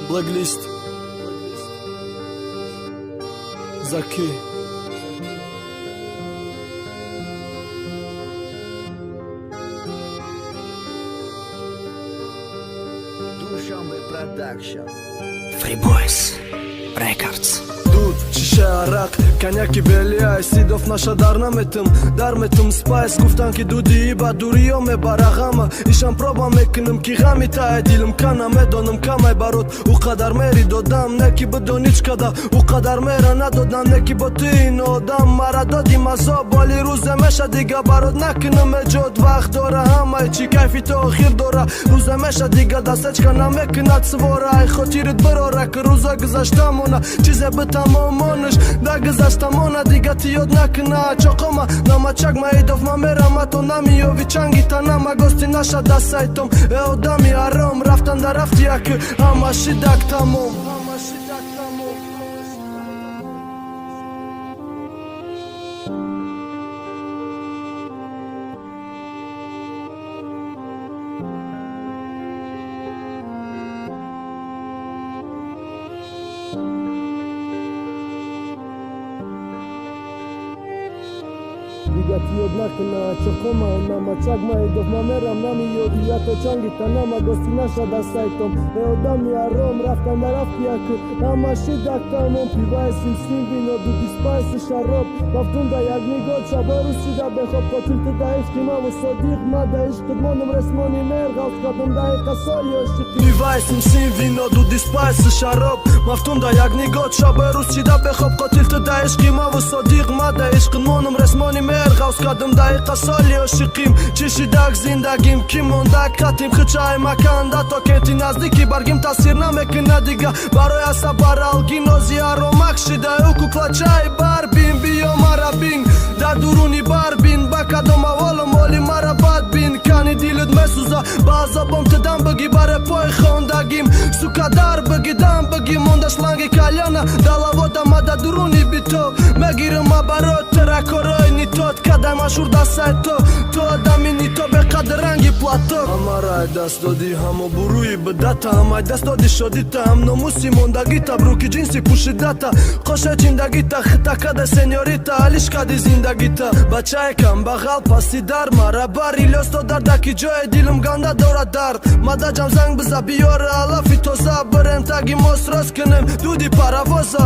Blacklist Zaki Dushanbe Production Free Boys Records Дуд, шише арақ, коньяки белия Сидов наша дар метым спайс Гуфтан ки дуди иба дуриё мебарағама Ишам проба мекунам ки ғами тае дилм кана Медонам камай барот у қадар мери додам Неки бидони ч када у қадар мера надодам Неки бо ту ин одам мара додим азоб Оли рӯзе меша дига барот накунам эҷод Вақт дора ҳамаи чи кайфи то охир дора Рӯзе меша дига дастечка намекунад свора Ай хотирит бирора ки рӯза гузашта мона Чизе битамомониш да гузашта мона Дига ти ёд накуна чоқома намачак маидов ма мерам ато намиёви чангита нама гости наша да сайтом Э одами аром рафтан да рафти як ҳама шидак тамом Diga ti od nakna čokoma nama čak majdov ma meram nami jovi ja to čangita nama gosti naša da sajtom E odami arom raftan da rafijak nama šidak tamom pivaj sim svim vino dudi spaj se šarop Vaftunda jagni god šaboru si da behop kotilte da iški mavu sodik mada iškod monom resmoni merga uskadom da je kasoli ošiki Pivaj sim svim vino dudi spaj se šarop Vaftunda jagni god šaboru si da behop kotilte da iški mavu sodik mada iškod monom resmoni merga Гаускадам даиқа соли ошиқим чишидак зиндагим ки монда катим хичай маканда то кети наздики баргим таъсир намекуна дига барои асабар алгинози аромак шида укуклачай барбин биё мара бин дар дуруни барбин ба кадом аволум оли мара бад бин кани дилит месӯза ба азобом тидам биги баре пои хондагим сукадар биги дам биги монда шланги каляна далаводама да дуруни бито мегирма барот тракорой ни тот кадай машҳур дастаи то одами ни то беқадр ранги плато ҳамараи даст доди ҳамо бурӯи бидата ҳамаи даст доди шодита ҳам номуси мондагита бруки ҷинси пӯшидата қоше чиндагита хитакада сеньорита алишкади зиндагита бачаи камбағал пасти дар марабар илёс то дардаки ҷои дилм ганда дорад дард мадаҷам занг биза биёра алафи тоза бирем таги мос рост кунем дуди паравоза